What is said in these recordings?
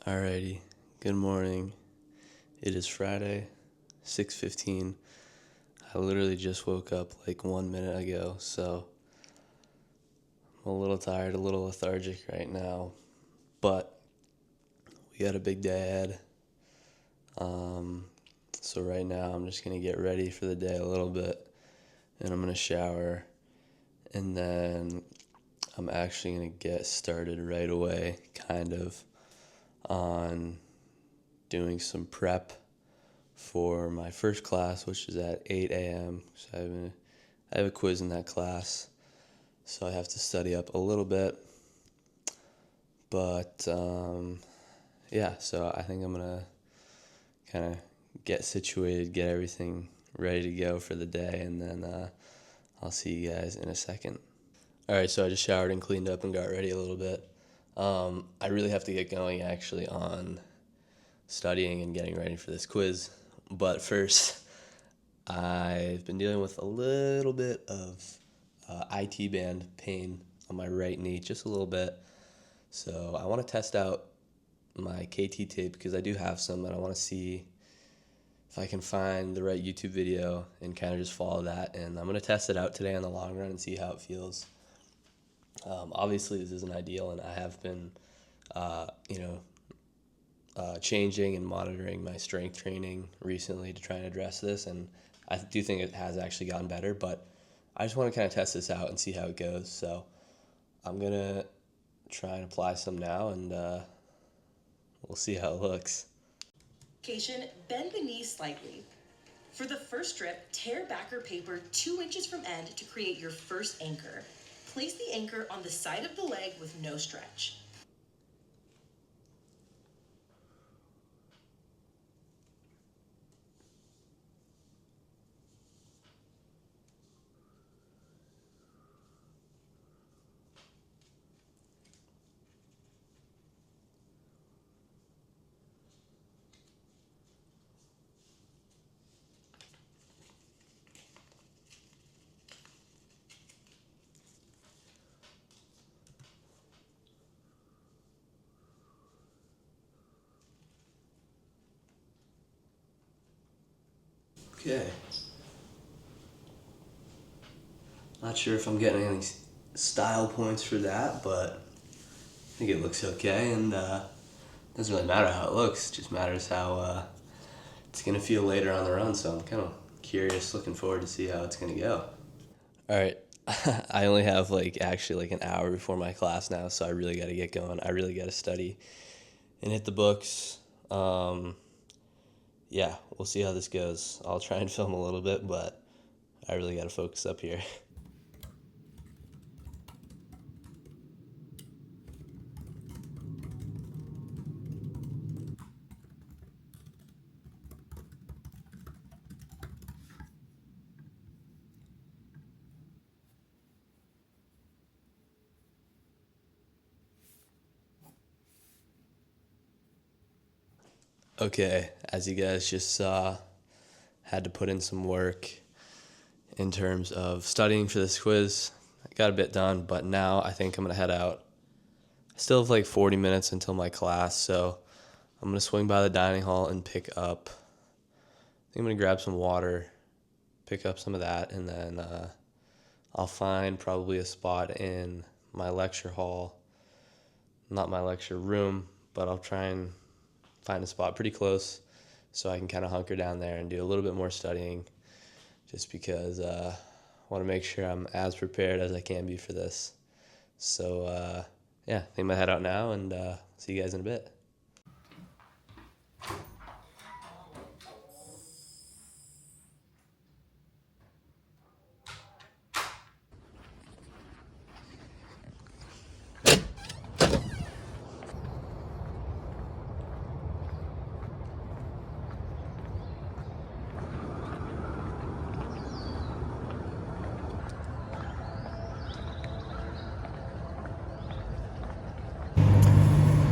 Alrighty, good morning. It is Friday, 6:15. I literally just woke up like 1 minute ago, so I'm a little tired, a little lethargic right now, but we got a big day ahead. So right now I'm just gonna get ready for the day a little bit, and I'm gonna shower, and then I'm actually gonna get started right away, kind of, on doing some prep for my first class, which is at 8 a.m. So I have a quiz in that class, so I have to study up a little bit. But yeah, so I think I'm gonna kind of get situated, get everything ready to go for the day, and then I'll see you guys in a second. All right, so I just showered and cleaned up and got ready a little bit. I really have to get going actually on studying and getting ready for this quiz. But first, I've been dealing with a little bit of IT band pain on my right knee, just a little bit. So I want to test out my KT tape because I do have some, and I want to see if I can find the right YouTube video and kind of just follow that. And I'm going to test it out today in the long run and see how it feels. Obviously, this isn't ideal, and I have been, changing and monitoring my strength training recently to try and address this, and I do think it has actually gotten better, but I just want to kind of test this out and see how it goes. So I'm going to try and apply some now, and we'll see how it looks. Bend the knee slightly. For the first strip, tear backer paper 2 inches from end to create your first anchor. Place the anchor on the side of the leg with no stretch. Okay. Not sure if I'm getting any style points for that, but I think it looks okay, and doesn't really matter how it looks, it just matters how it's going to feel later on the run, so I'm kind of curious, looking forward to see how it's going to go. Alright, I only have actually an hour before my class now, so I really got to get going. I really got to study and hit the books. Yeah, we'll see how this goes. I'll try and film a little bit, but I really got to focus up here. Okay, as you guys just saw, had to put in some work in terms of studying for this quiz. I got a bit done, but now I think I'm going to head out. I still have 40 minutes until my class, so I'm going to swing by the dining hall and pick up, I think I'm going to grab some water, pick up some of that, and then I'll find probably a spot in my lecture hall, not my lecture room, but I'll try and find a spot pretty close so I can kind of hunker down there and do a little bit more studying, just because I want to make sure I'm as prepared as I can be for this. So yeah, I think I'm going to head out now, and see you guys in a bit.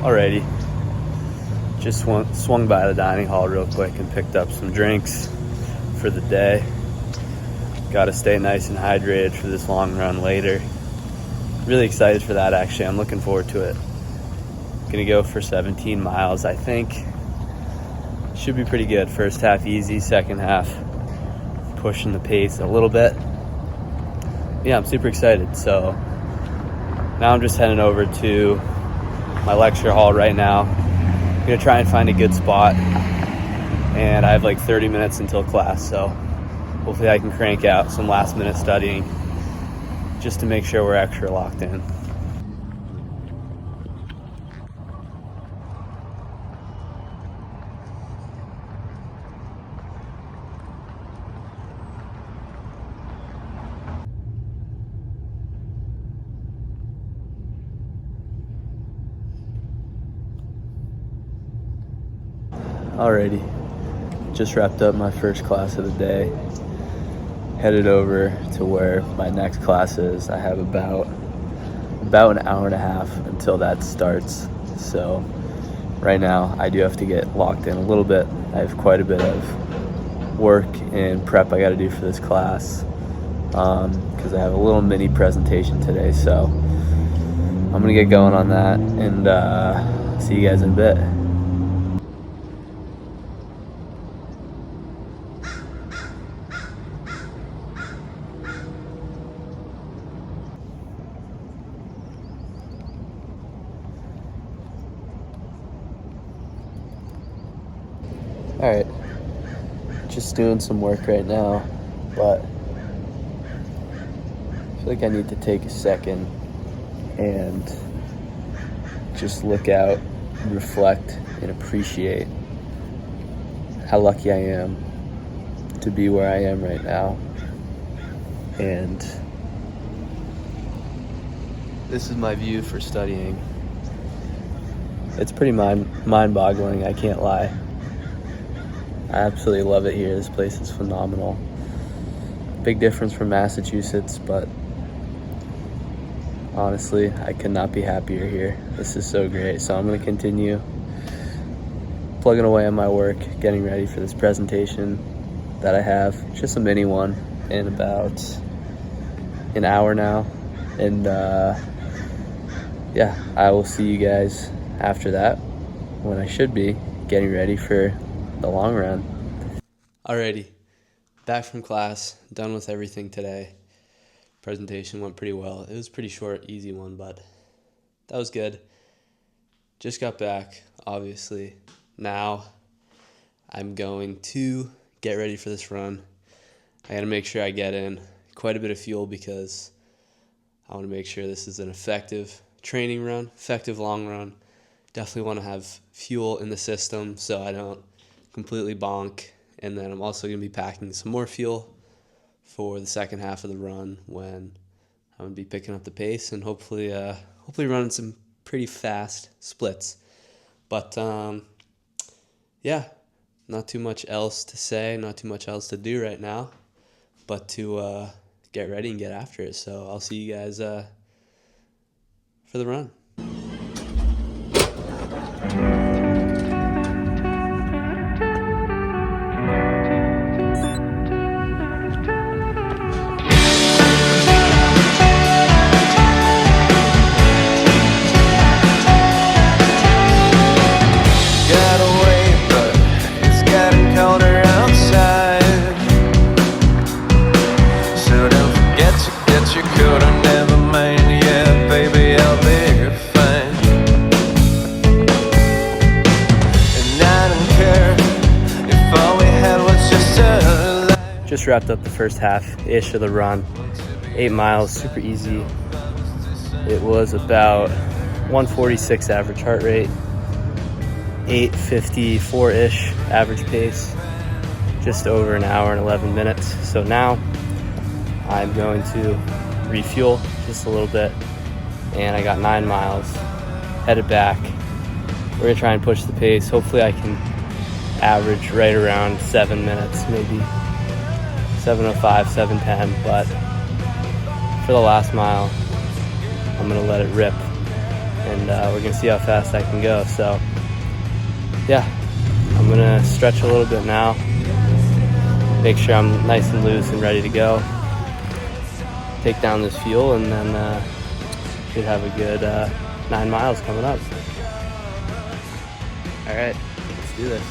Alrighty, just swung by the dining hall real quick and picked up some drinks for the day. Got to stay nice and hydrated for this long run later. Really excited for that, actually. I'm looking forward to it. Gonna go for 17 miles, I think. Should be pretty good. First half easy, second half pushing the pace a little bit. Yeah, I'm super excited. So now I'm just heading over to my lecture hall right now. I'm gonna try and find a good spot, and I have like 30 minutes until class, so hopefully I can crank out some last minute studying just to make sure we're extra locked in. Alrighty, just wrapped up my first class of the day. Headed over to where my next class is. I have about an hour and a half until that starts. So right now I do have to get locked in a little bit. I have quite a bit of work and prep I got to do for this class because I have a little mini presentation today. So I'm gonna get going on that and see you guys in a bit. Alright, just doing some work right now, but I feel like I need to take a second and just look out, reflect, and appreciate how lucky I am to be where I am right now. And this is my view for studying. It's pretty mind-boggling, I can't lie. I absolutely love it here. This place is phenomenal. Big difference from Massachusetts, but honestly, I could not be happier here. This is so great. So I'm going to continue plugging away on my work, getting ready for this presentation that I have. Just a mini one in about an hour now. And yeah, I will see you guys after that when I should be getting ready for the long run. Alrighty, back from class, done with everything today. Presentation went pretty well. It was pretty short, easy one, but that was good. Just got back, obviously. Now I'm going to get ready for this run. I gotta make sure I get in quite a bit of fuel because I want to make sure this is an effective training run, effective long run. Definitely want to have fuel in the system so I don't completely bonk. And then I'm also going to be packing some more fuel for the second half of the run when I'm going to be picking up the pace and hopefully running some pretty fast splits. But yeah, not too much else to say, not too much else to do right now, but to get ready and get after it. So I'll see you guys for the run. Just wrapped up the first half-ish of the run. 8 miles, super easy. It was about 146 average heart rate, 8:54-ish average pace, just over an hour and 11 minutes. So now I'm going to refuel just a little bit, and I got 9 miles, headed back. We're gonna try and push the pace. Hopefully I can average right around 7 minutes, maybe 7:05, 7:10, but for the last mile, I'm gonna let it rip, and we're gonna see how fast I can go. So yeah, I'm gonna stretch a little bit now, make sure I'm nice and loose and ready to go, take down this fuel, and then should have a good 9 miles coming up. All right, let's do this.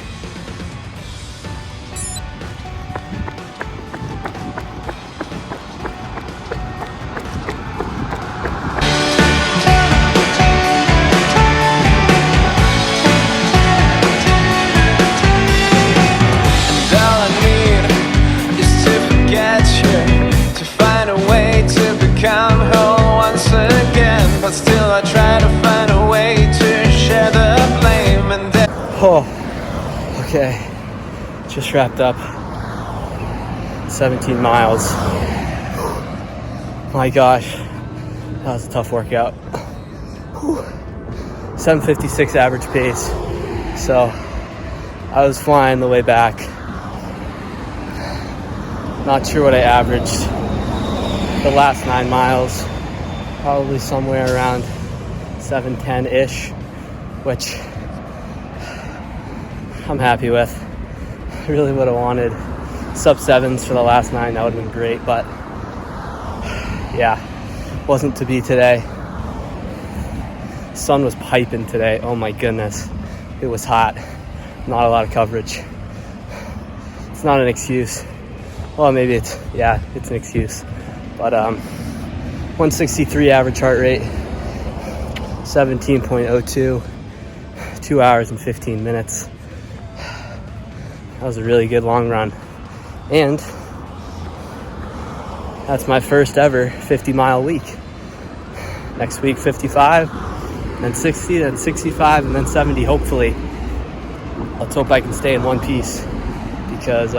Still I try to find a way to share the blame and then Okay, just wrapped up 17 miles. My gosh, that was a tough workout. 7:56 average pace, so I was flying the way back. Not sure what I averaged the last 9 miles. Probably somewhere around 7:10-ish, which I'm happy with. I really would have wanted sub-7s for the last 9. That would have been great, but yeah, wasn't to be today. Sun was piping today. Oh my goodness, it was hot. Not a lot of coverage. It's not an excuse. Well, maybe it's an excuse, but 163 average heart rate, 17.02, 2 hours and 15 minutes. That was a really good long run. And that's my first ever 50-mile week. Next week, 55, then 60, then 65, and then 70, hopefully. Let's hope I can stay in one piece because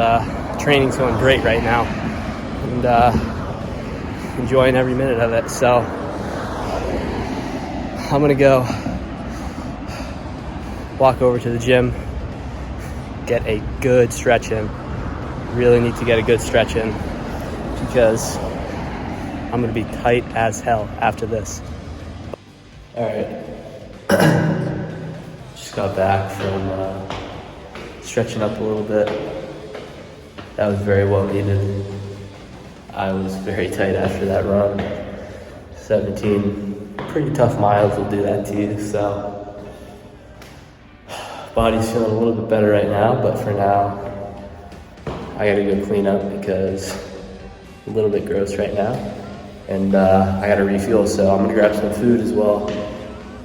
training's going great right now. And enjoying every minute of it. So I'm gonna go walk over to the gym, get a good stretch in. Really need to get a good stretch in because I'm gonna be tight as hell after this. All right, just got back from stretching up a little bit. That was very well needed. I was very tight after that run. 17 pretty tough miles will do that to you, so body's feeling a little bit better right now, but for now I gotta go clean up because a little bit gross right now, and I gotta refuel, so I'm gonna grab some food as well,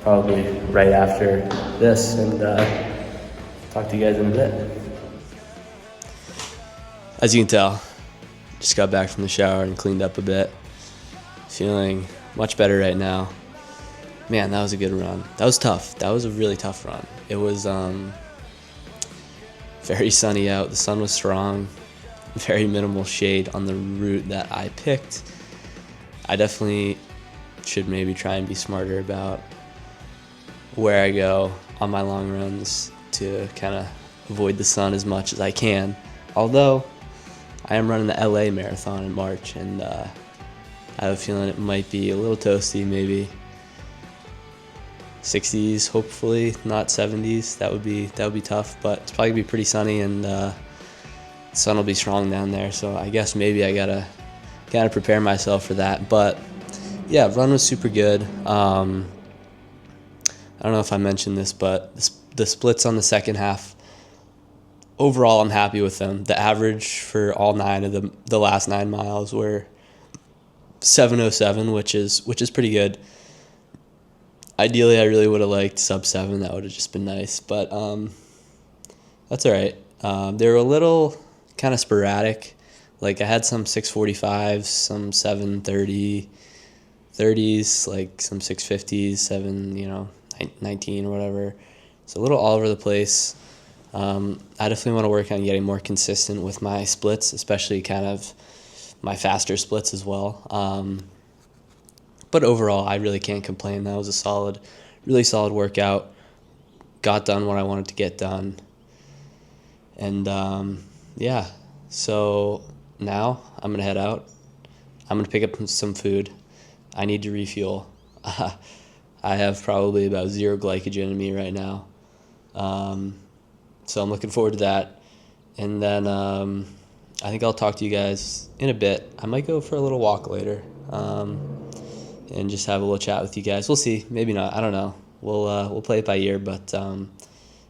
probably right after this, and talk to you guys in a bit. As you can tell, just got back from the shower and cleaned up a bit. Feeling much better right now. Man, that was a good run. That was tough. That was a really tough run. It was very sunny out. The sun was strong. Very minimal shade on the route that I picked. I definitely should maybe try and be smarter about where I go on my long runs to kind of avoid the sun as much as I can. Although I am running the LA marathon in March, and I have a feeling it might be a little toasty, maybe 60s, hopefully not 70s. That would be tough, but it's probably gonna be pretty sunny, and the sun will be strong down there. So I guess maybe I gotta kind of prepare myself for that. But yeah, run was super good. I don't know if I mentioned this, but the splits on the second half, overall, I'm happy with them. The average for all 9 of the last 9 miles were 7:07, which is pretty good. Ideally, I really would have liked sub-7. That would have just been nice, but that's all right. They were a little kind of sporadic. Like I had some 6:45s, some 7:30, 30s, like some 6:50s, 19 or whatever. It's a little all over the place. I definitely want to work on getting more consistent with my splits, especially kind of my faster splits as well. But overall, I really can't complain. That was a really solid workout. Got done what I wanted to get done. And yeah, so now I'm going to head out. I'm going to pick up some food. I need to refuel. I have probably about 0 glycogen in me right now. So I'm looking forward to that. And then I think I'll talk to you guys in a bit. I might go for a little walk later and just have a little chat with you guys. We'll see. Maybe not. I don't know. We'll play it by ear. But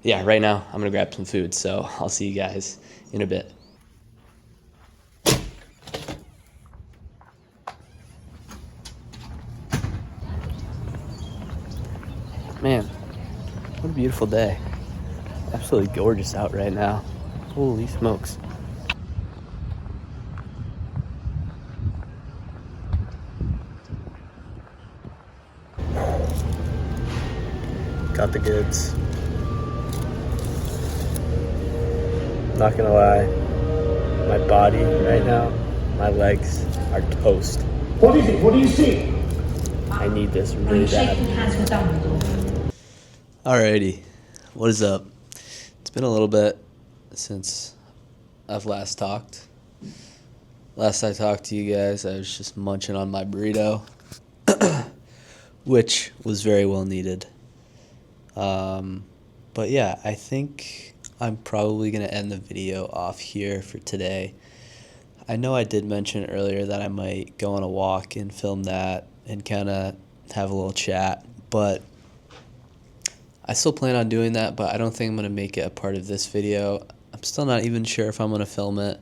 yeah, right now I'm gonna grab some food, so I'll see you guys in a bit. Man, what a beautiful day. Absolutely gorgeous out right now. Holy smokes. Got the goods. Not gonna lie, my body right now, my legs are toast. What is it? What do you see? I need this really bad. Alrighty, what is up? It's been a little bit since I've last talked. Last I talked to you guys, I was just munching on my burrito, which was very well needed. But yeah, I think I'm probably going to end the video off here for today. I know I did mention earlier that I might go on a walk and film that and kind of have a little chat, but I still plan on doing that, but I don't think I'm going to make it a part of this video. I'm still not even sure if I'm going to film it.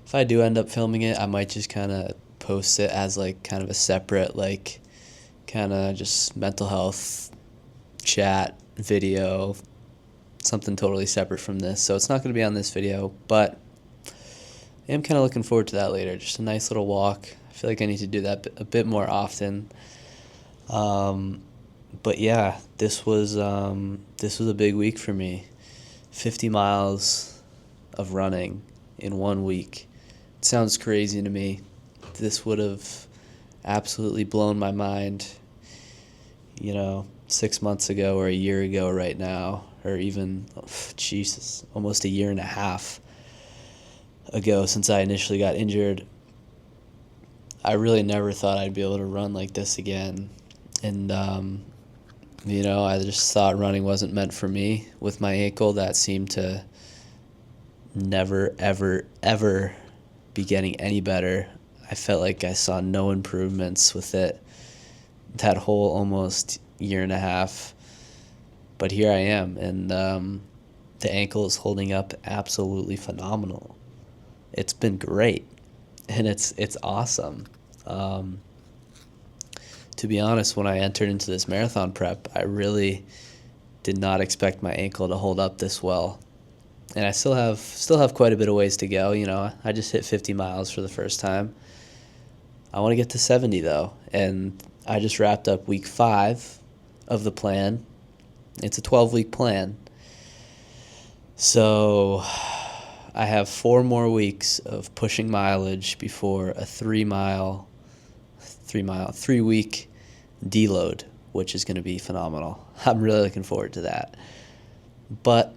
If I do end up filming it, I might just kind of post it as like kind of a separate, like kind of just mental health chat video, something totally separate from this. So it's not going to be on this video, but I am kind of looking forward to that later. Just a nice little walk. I feel like I need to do that a bit more often. But yeah, this was a big week for me. 50 miles of running in 1 week. It sounds crazy to me. This would have absolutely blown my mind, 6 months ago or a year ago right now, or even, Jesus, almost a year and a half ago since I initially got injured. I really never thought I'd be able to run like this again. And, I just thought running wasn't meant for me with my ankle. That seemed to never, ever, ever be getting any better. I felt like I saw no improvements with it that whole almost year and a half. But here I am, and the ankle is holding up absolutely phenomenal. It's been great, and it's awesome. To be honest, when I entered into this marathon prep, I really did not expect my ankle to hold up this well. And I still have quite a bit of ways to go. I just hit 50 miles for the first time. I want to get to 70 though, and I just wrapped up week 5 of the plan. It's a 12-week plan. So I have 4 more weeks of pushing mileage before a 3-week deload, which is going to be phenomenal. I'm really looking forward to that. But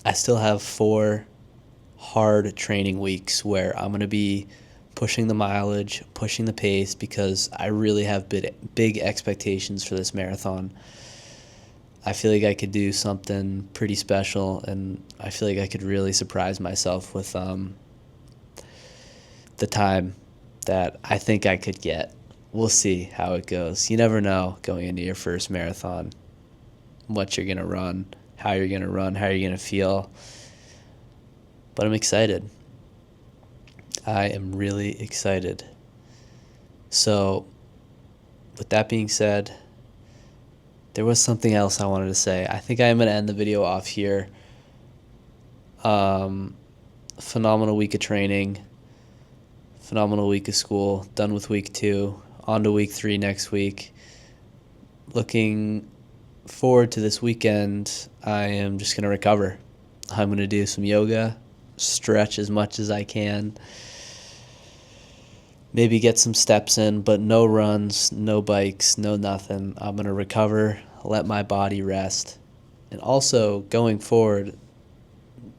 I still have 4 hard training weeks where I'm going to be pushing the mileage, pushing the pace, because I really have big expectations for this marathon. I feel like I could do something pretty special, and I feel like I could really surprise myself with the time that I think I could get. We'll see how it goes. You never know going into your first marathon what you're going to run, how you're going to run, how you're going to feel. But I'm excited. I am really excited. So, with that being said, there was something else I wanted to say. I think I am going to end the video off here. Phenomenal week of training. Phenomenal week of school. Done with week 2. On to week 3 next week. Looking forward to this weekend. I am just going to recover. I'm going to do some yoga, stretch as much as I can, maybe get some steps in, but no runs, no bikes, no nothing. I'm going to recover, let my body rest. And also, going forward,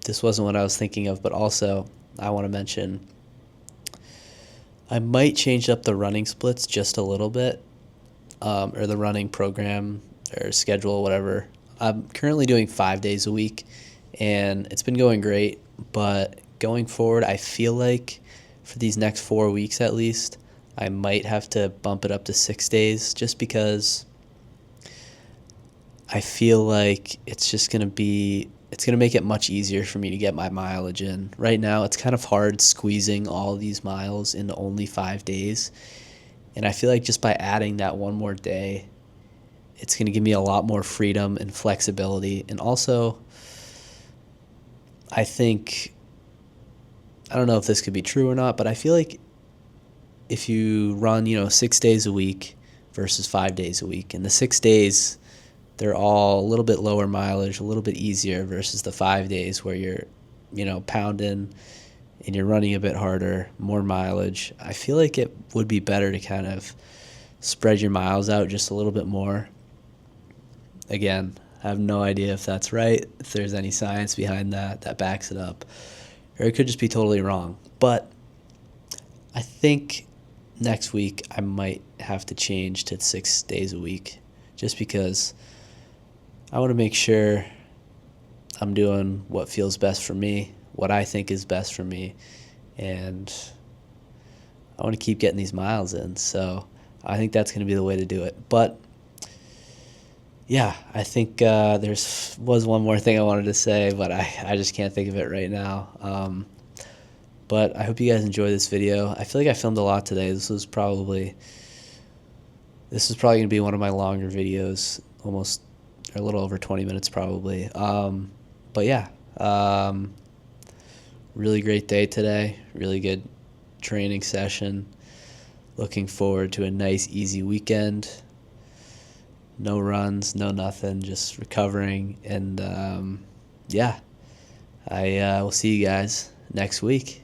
this wasn't what I was thinking of, but also I want to mention I might change up the running splits just a little bit, or the running program or schedule, whatever. I'm currently doing 5 days a week, and it's been going great, but going forward, I feel like for these next 4 weeks at least, I might have to bump it up to 6 days, just because I feel like it's going to make it much easier for me to get my mileage in. Right now, it's kind of hard squeezing all of these miles into only 5 days. And I feel like just by adding that one more day, it's going to give me a lot more freedom and flexibility. And also, I don't know if this could be true or not, but I feel like if you run, 6 days a week versus 5 days a week, and the 6 days, they're all a little bit lower mileage, a little bit easier versus the 5 days where you're, pounding and you're running a bit harder, more mileage. I feel like it would be better to kind of spread your miles out just a little bit more. Again, I have no idea if that's right, if there's any science behind that backs it up, or it could just be totally wrong. But I think next week I might have to change to 6 days a week just because I want to make sure I'm doing what feels best for me, what I think is best for me, and I want to keep getting these miles in. So I think that's going to be the way to do it. But yeah, I think there was one more thing I wanted to say, but I just can't think of it right now. But I hope you guys enjoy this video. I feel like I filmed a lot today. This was probably going to be one of my longer videos, almost a little over 20 minutes probably. But yeah, really great day today. Really good training session. Looking forward to a nice, easy weekend. No runs, no nothing, just recovering. And yeah, I will see you guys next week.